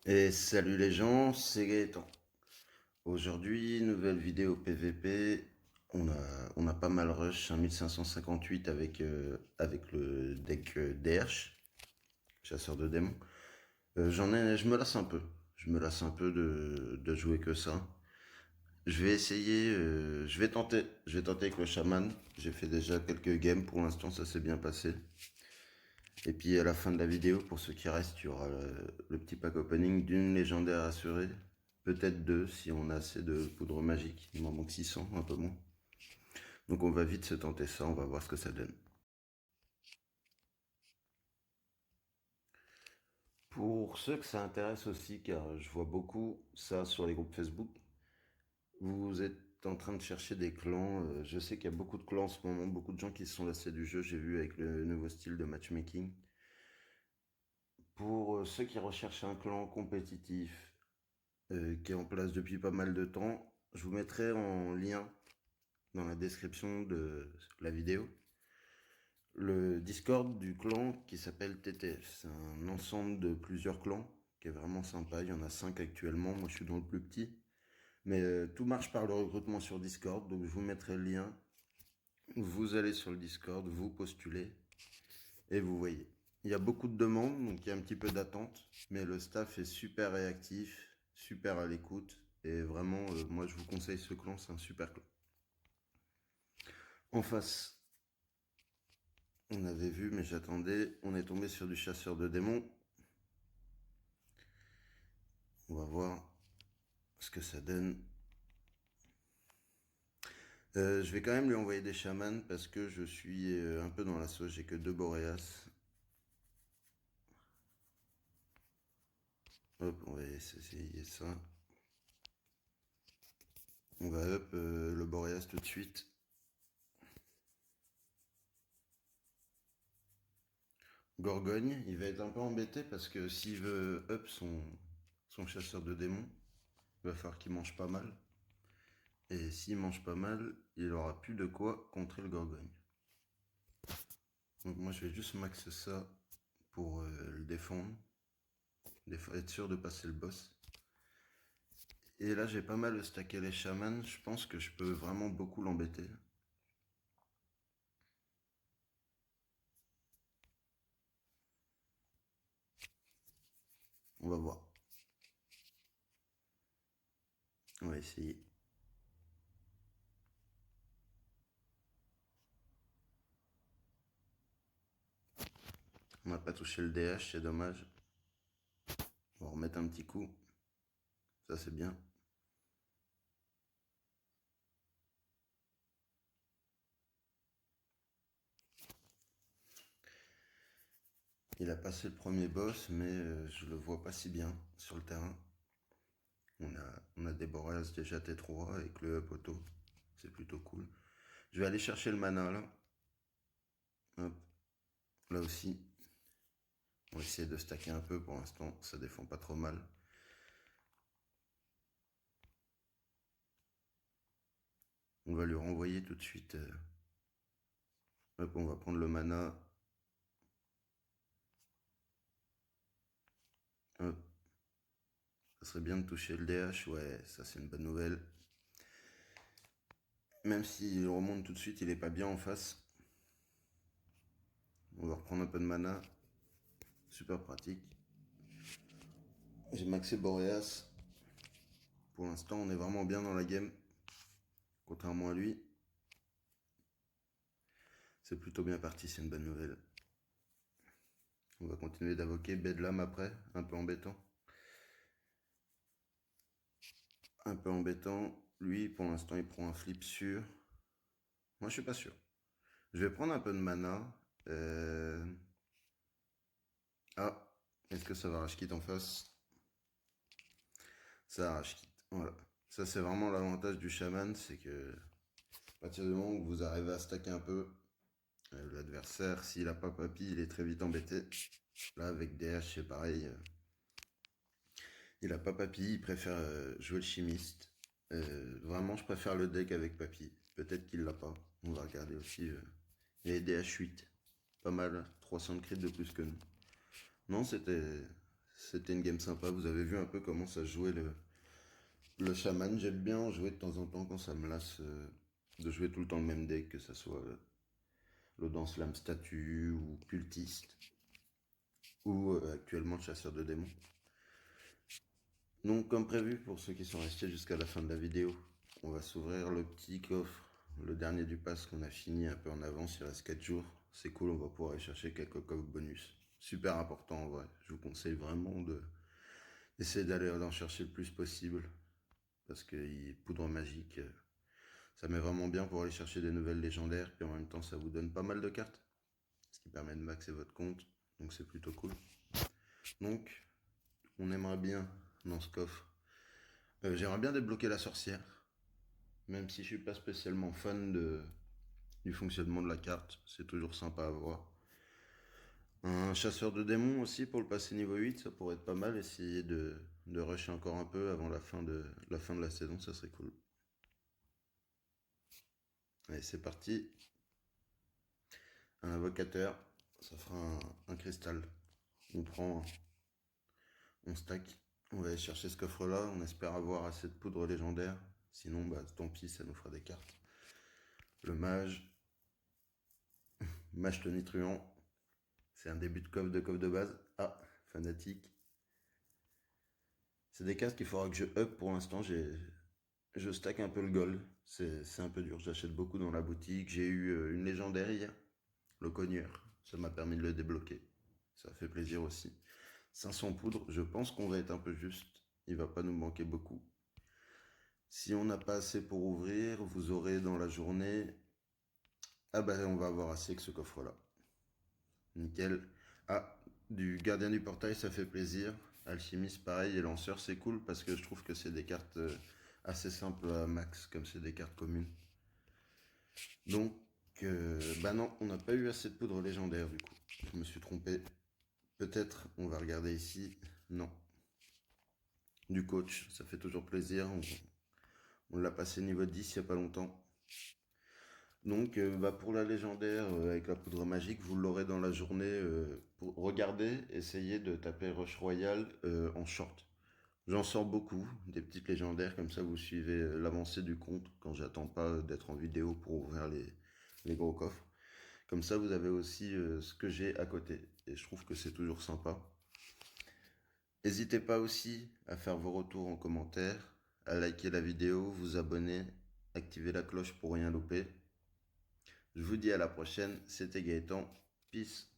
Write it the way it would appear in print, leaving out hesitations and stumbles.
Et salut les gens, c'est Gaëtan. Aujourd'hui, nouvelle vidéo PVP. On a pas mal rush, un 1558 avec le deck DH, chasseur de démons. Je me lasse un peu. Je me lasse un peu de jouer que ça. Je vais essayer, je vais tenter avec le chaman. J'ai fait déjà quelques games, pour l'instant ça s'est bien passé. Et puis à la fin de la vidéo, pour ceux qui restent, il y aura le petit pack opening d'une légendaire assurée. Peut-être deux si on a assez de poudre magique. Il m'en manque 600, un peu moins. Donc on va vite se tenter ça, on va voir ce que ça donne. Pour ceux que ça intéresse aussi, car je vois beaucoup ça sur les groupes Facebook, vous êtes en train de chercher des clans. Je sais qu'il y a beaucoup de clans en ce moment, beaucoup de gens qui se sont lassés du jeu, j'ai vu avec le nouveau style de matchmaking. Pour ceux qui recherchent un clan compétitif, qui est en place depuis pas mal de temps. Je vous mettrai en lien dans la description de la vidéo le Discord du clan qui s'appelle TTF. C'est un ensemble de plusieurs clans qui est vraiment sympa. Il y en a 5 actuellement. Moi, je suis dans le plus petit. Mais tout marche par le recrutement sur Discord. Donc, je vous mettrai le lien. Vous allez sur le Discord, vous postulez et vous voyez. Il y a beaucoup de demandes, donc il y a un petit peu d'attente. Mais le staff est super réactif, super à l'écoute. Et vraiment, moi, je vous conseille ce clan. C'est un super clan. En face, on avait vu, mais j'attendais. On est tombé sur du chasseur de démons. On va voir ce que ça donne. Je vais quand même lui envoyer des chamans parce que je suis un peu dans la sauce. J'ai que deux Boréas. Hop, on va essayer ça. On va up le Boréas tout de suite. Gorgogne, il va être un peu embêté parce que s'il veut up son chasseur de démons, il va falloir qu'il mange pas mal. Et s'il mange pas mal, il aura plus de quoi contrer le Gorgogne. Donc moi je vais juste max ça pour le défendre, être sûr de passer le boss. Et là j'ai pas mal stacké les chamans, je pense que je peux vraiment beaucoup l'embêter. On va voir. On va essayer. On n'a pas touché le DH, c'est dommage. On va remettre un petit coup. Ça c'est bien. Il a passé le premier boss, mais je le vois pas si bien sur le terrain. On a des Boreas déjà T3 avec le up auto. C'est plutôt cool. Je vais aller chercher le mana là. Hop. Là aussi. On va essayer de stacker un peu pour l'instant. Ça défend pas trop mal. On va lui renvoyer tout de suite. Hop, on va prendre le mana. Hop. Ça serait bien de toucher le DH. Ouais, ça c'est une bonne nouvelle. Même s'il remonte tout de suite, il est pas bien en face. On va reprendre un peu de mana. Super pratique. J'ai maxé Boreas. Pour l'instant, on est vraiment bien dans la game. Contrairement à lui. C'est plutôt bien parti, c'est une bonne nouvelle. On va continuer d'invoquer Bedlam après. Un peu embêtant. Un peu embêtant. Lui, pour l'instant, il prend un flip sûr. Moi, je suis pas sûr. Je vais prendre un peu de mana. Ah, est-ce que ça va rage quit en face? Ça rage quit. Voilà. Ça, c'est vraiment l'avantage du chaman, c'est que à partir du moment où vous arrivez à stacker un peu, l'adversaire, s'il a pas papy, il est très vite embêté. Là, avec DH, c'est pareil. Il a pas papy, il préfère jouer le chimiste. Vraiment, je préfère le deck avec papy. Peut-être qu'il l'a pas. On va regarder aussi. Il y a DH8. Pas mal. 300 de crit de plus que nous. Non, C'était une game sympa. Vous avez vu un peu comment ça jouait le chaman. J'aime bien en jouer de temps en temps quand ça me lasse de jouer tout le temps le même deck, que ça soit le Dance Lame Statue ou Cultiste, ou actuellement le Chasseur de démons. Donc comme prévu, pour ceux qui sont restés jusqu'à la fin de la vidéo, on va s'ouvrir le petit coffre, le dernier du pass qu'on a fini un peu en avance, il reste 4 jours. C'est cool, on va pouvoir aller chercher quelques coffres bonus. Super important en vrai, je vous conseille vraiment d'essayer d'aller en chercher le plus possible. Parce que poudre magique, ça met vraiment bien pour aller chercher des nouvelles légendaires, puis en même temps ça vous donne pas mal de cartes, ce qui permet de maxer votre compte, donc c'est plutôt cool. Donc, on aimerait bien, dans ce coffre, j'aimerais bien débloquer la sorcière, même si je suis pas spécialement fan du fonctionnement de la carte, c'est toujours sympa à voir. Un chasseur de démons aussi pour le passer niveau 8, ça pourrait être pas mal, essayer de rusher encore un peu avant la fin de la saison, ça serait cool. Allez, c'est parti. Un invocateur, ça fera un cristal. On prend, on stack, on va aller chercher ce coffre-là, on espère avoir assez de poudre légendaire. Sinon, bah tant pis, ça nous fera des cartes. Le mage tonitruant, c'est un début de coffre de base. Ah, fanatique. C'est des cartes qu'il faudra que je up pour l'instant. Je stack un peu le gold. C'est un peu dur. J'achète beaucoup dans la boutique. J'ai eu une légendaire hier, le cogneur. Ça m'a permis de le débloquer. Ça fait plaisir aussi. 500 poudres, je pense qu'on va être un peu juste. Il va pas nous manquer beaucoup. Si on n'a pas assez pour ouvrir, vous aurez dans la journée... Ah bah on va avoir assez que ce coffre-là. Nickel. Ah, du gardien du portail, ça fait plaisir. Alchimiste, pareil, et lanceur, c'est cool parce que je trouve que c'est des cartes assez simples à max, comme c'est des cartes communes. Donc, bah non, on n'a pas eu assez de poudre légendaire du coup. Je me suis trompé. Peut-être, on va regarder ici. Non. Du coach, ça fait toujours plaisir. On l'a passé niveau 10 il n'y a pas longtemps. Donc bah, pour la légendaire avec la poudre magique, vous l'aurez dans la journée. Pour regarder, essayez de taper Rush Royal en short. J'en sors beaucoup, des petites légendaires, comme ça vous suivez l'avancée du compte quand j'attends pas d'être en vidéo pour ouvrir les gros coffres. Comme ça vous avez aussi ce que j'ai à côté. Et je trouve que c'est toujours sympa. N'hésitez pas aussi à faire vos retours en commentaire, à liker la vidéo, vous abonner, activer la cloche pour rien louper. Je vous dis à la prochaine, c'était Gaëtan, peace.